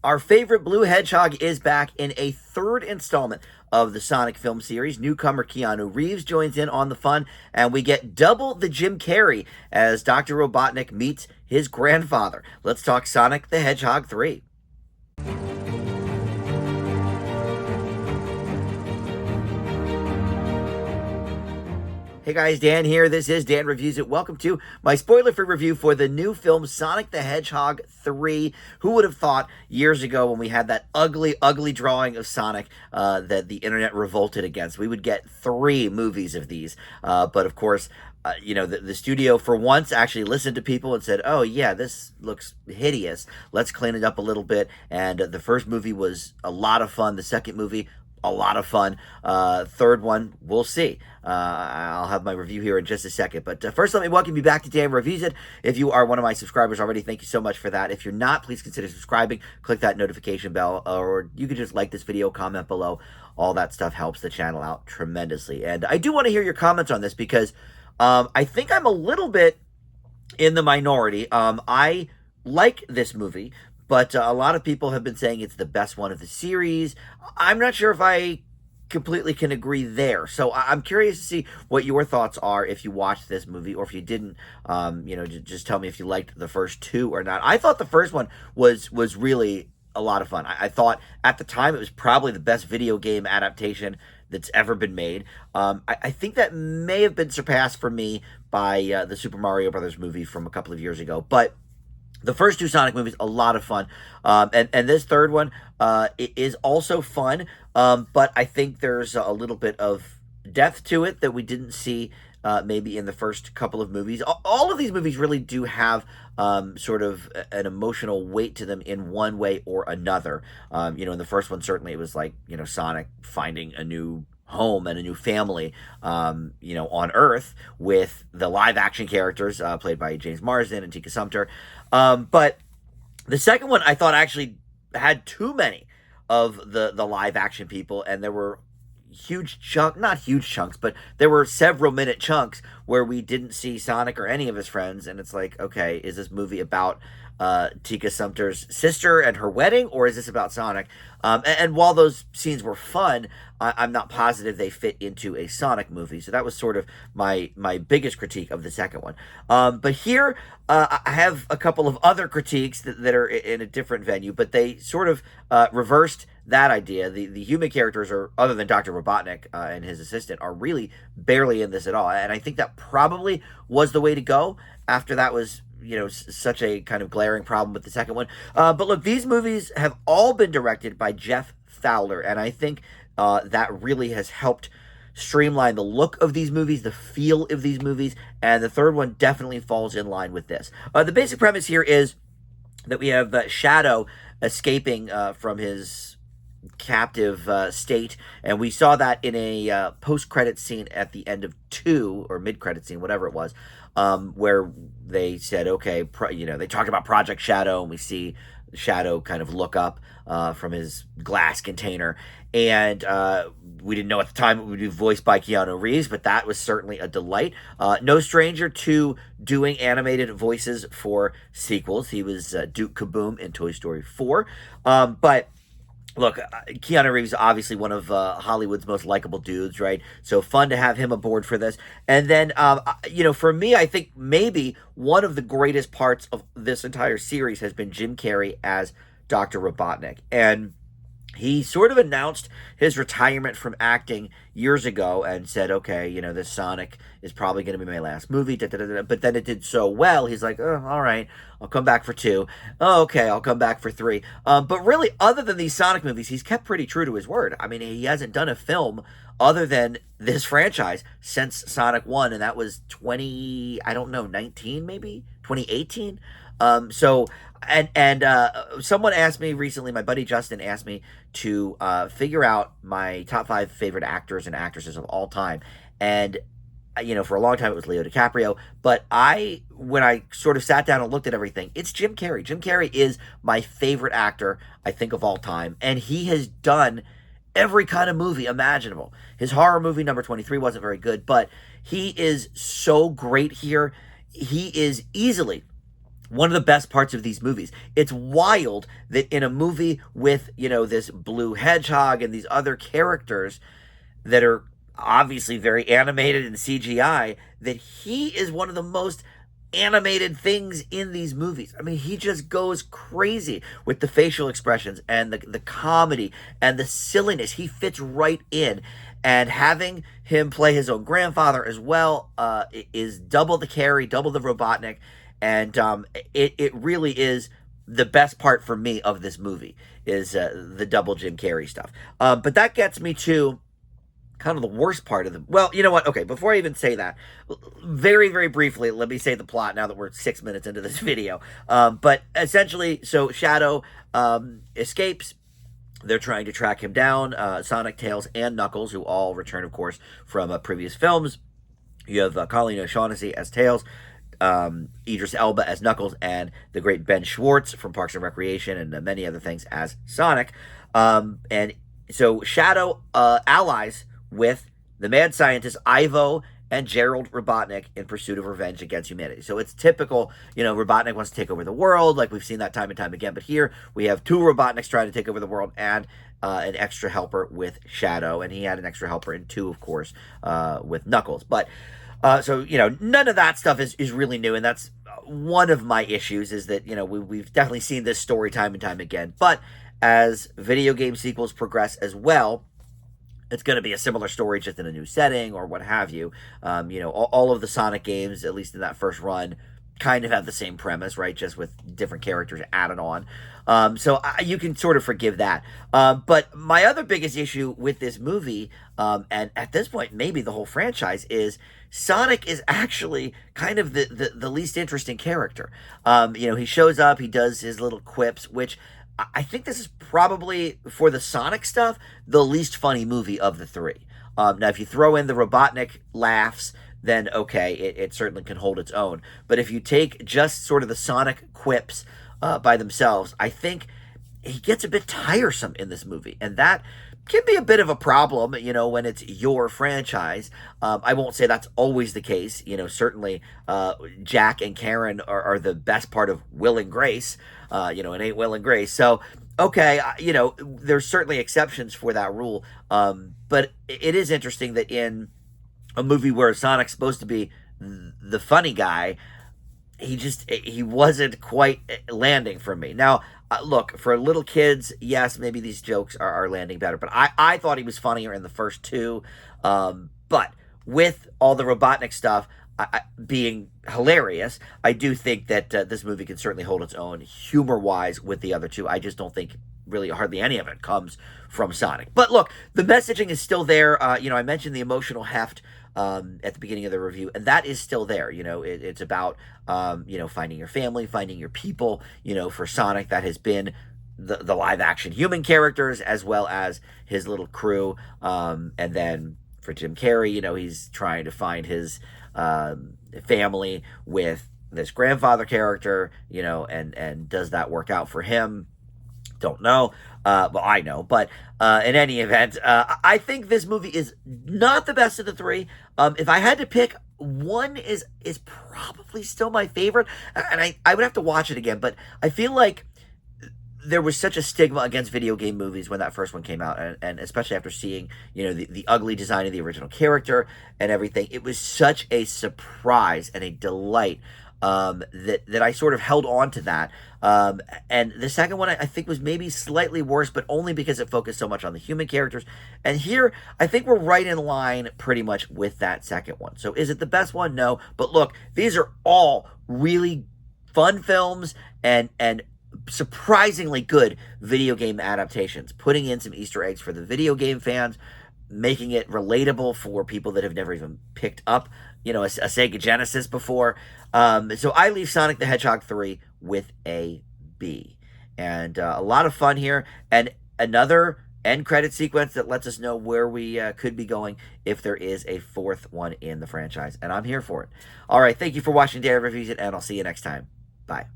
Our favorite blue hedgehog is back in a third installment of the Sonic film series. Newcomer Keanu Reeves joins in on the fun, and we get double the Jim Carrey as Dr. Robotnik meets his grandfather. Let's talk Sonic the Hedgehog 3. Hey guys, Dan here. This is Dan Reviews It. Welcome to my spoiler-free review for the new film Sonic the Hedgehog 3. Who would have thought years ago when we had that ugly, ugly drawing of Sonic that the internet revolted against? We would get 3 movies of these. But of course, the studio for once actually listened to people and said, oh yeah, this looks hideous. Let's clean it up a little bit. And the first movie was a lot of fun. The second movie, a lot of fun. Third one, we'll see. I'll have my review here in just a second. But first, let me welcome you back to Dan Reviews It. If you are one of my subscribers already, thank you so much for that. If you're not, please consider subscribing. Click that notification bell, or you can just like this video, comment below. All that stuff helps the channel out tremendously. And I do want to hear your comments on this because I think I'm a little bit in the minority. I like this movie, but a lot of people have been saying it's the best one of the series. I'm not sure if I completely can agree there. So I'm curious to see what your thoughts are if you watched this movie, or if you didn't, just tell me if you liked the first 2 or not. I thought the first one was really a lot of fun. I thought at the time it was probably the best video game adaptation that's ever been made. I think that may have been surpassed for me by the Super Mario Brothers movie from a couple of years ago. But the first 2 Sonic movies, a lot of fun. And this third one it is also fun, but I think there's a little bit of depth to it that we didn't see maybe in the first couple of movies. All of these movies really do have sort of an emotional weight to them in one way or another. In the first one, certainly it was like, Sonic finding a new home and a new family, on Earth with the live action characters played by James Marsden and Tika Sumpter. But the second one I thought actually had too many of the live action people, and there were not huge chunks, but there were several minute chunks where we didn't see Sonic or any of his friends, and it's like, okay, is this movie about Tika Sumpter's sister and her wedding, or is this about Sonic? And while those scenes were fun, I'm not positive they fit into a Sonic movie. So that was sort of my biggest critique of the second one. But here, I have a couple of other critiques that are in a different venue, but they sort of reversed that idea. The human characters, are, other than Dr. Robotnik and his assistant, are really barely in this at all. And I think that probably was the way to go after that was such a kind of glaring problem with the second one. But look, these movies have all been directed by Jeff Fowler, and I think that really has helped streamline the look of these movies, the feel of these movies, and the third one definitely falls in line with this. The basic premise here is that we have Shadow escaping from his captive state, and we saw that in a post-credit scene at the end of 2, or mid-credit scene, whatever it was, where they said, okay, they talked about Project Shadow, and we see Shadow kind of look up from his glass container, and we didn't know at the time it would be voiced by Keanu Reeves, but that was certainly a delight. No stranger to doing animated voices for sequels. He was Duke Kaboom in Toy Story 4, but look, Keanu Reeves is obviously one of Hollywood's most likable dudes, right? So fun to have him aboard for this. And then, for me, I think maybe one of the greatest parts of this entire series has been Jim Carrey as Dr. Robotnik. And he sort of announced his retirement from acting years ago and said, okay, this Sonic is probably going to be my last movie. But then it did so well, he's like, oh, all right, I'll come back for 2. Oh, okay, I'll come back for 3. But really, other than these Sonic movies, he's kept pretty true to his word. I mean, he hasn't done a film other than this franchise since Sonic 1, and that was 19 maybe? 2018? Someone asked me recently, my buddy Justin asked me to figure out my top 5 favorite actors and actresses of all time. And, for a long time it was Leo DiCaprio. But when I sort of sat down and looked at everything, it's Jim Carrey. Jim Carrey is my favorite actor, I think, of all time. And he has done every kind of movie imaginable. His horror movie, number 23, wasn't very good, but he is so great here. He is easily one of the best parts of these movies. It's wild that in a movie with, this blue hedgehog and these other characters that are obviously very animated and CGI, that he is one of the most animated things in these movies. I mean, he just goes crazy with the facial expressions and the comedy and the silliness. He fits right in. And having him play his own grandfather as well is double the carry, double the Robotnik. And it really is the best part for me of this movie is the double Jim Carrey stuff. But that gets me to kind of the worst part of the, well, you know what? Okay, before I even say that, very, very briefly, let me say the plot now that we're 6 minutes into this video. But essentially, so Shadow escapes. They're trying to track him down. Sonic, Tails, and Knuckles, who all return, of course, from previous films. You have Colleen O'Shaughnessy as Tails, Idris Elba as Knuckles, and the great Ben Schwartz from Parks and Recreation and many other things as Sonic. And so Shadow allies with the mad scientist Ivo and Gerald Robotnik in pursuit of revenge against humanity. So it's typical, Robotnik wants to take over the world, like we've seen that time and time again. But here we have two Robotniks trying to take over the world and an extra helper with Shadow. And he had an extra helper in 2, of course, with Knuckles. But so, none of that stuff is really new. And that's one of my issues is that, we've definitely seen this story time and time again. But as video game sequels progress as well, it's going to be a similar story, just in a new setting or what have you. All of the Sonic games, at least in that first run, kind of have the same premise, right? Just with different characters added on. So you can sort of forgive that. But my other biggest issue with this movie, and at this point, maybe the whole franchise, is Sonic is actually kind of the least interesting character. He shows up, he does his little quips, which I think this is probably, for the Sonic stuff, the least funny movie of the 3. Now, if you throw in the Robotnik laughs, then okay, it certainly can hold its own. But if you take just sort of the Sonic quips by themselves, I think he gets a bit tiresome in this movie. And that can be a bit of a problem, when it's your franchise. I won't say that's always the case. Certainly Jack and Karen are the best part of Will and Grace. It ain't Will and Grace. So, okay, there's certainly exceptions for that rule. But it is interesting that in a movie where Sonic's supposed to be the funny guy, he wasn't quite landing for me. Now, look, for little kids, yes, maybe these jokes are landing better, but I thought he was funnier in the first 2. But with all the Robotnik stuff being hilarious, I do think that this movie can certainly hold its own humor-wise with the other 2. I just don't think really hardly any of it comes from Sonic. But look, the messaging is still there. I mentioned the emotional heft at the beginning of the review, and that is still there. It's about finding your family, finding your people. For Sonic, that has been the live action human characters as well as his little crew, and then for Jim Carrey, he's trying to find his family with this grandfather character, and does that work out for him? Don't know. Well, I know. But in any event, I think this movie is not the best of the 3. If I had to pick, one is probably still my favorite. And I would have to watch it again. But I feel like there was such a stigma against video game movies when that first one came out. And especially after seeing, the ugly design of the original character and everything. It was such a surprise and a delight that I sort of held on to that. And the second one I think was maybe slightly worse, but only because it focused so much on the human characters. And here, I think we're right in line pretty much with that second one. So is it the best one? No. But look, these are all really fun films and surprisingly good video game adaptations, putting in some Easter eggs for the video game fans, making it relatable for people that have never even picked up, a Sega Genesis before. So I leave Sonic the Hedgehog 3 with a B. And a lot of fun here. And another end credit sequence that lets us know where we could be going if there is a 4th one in the franchise. And I'm here for it. All right, thank you for watching Dan Reviews It, and I'll see you next time. Bye.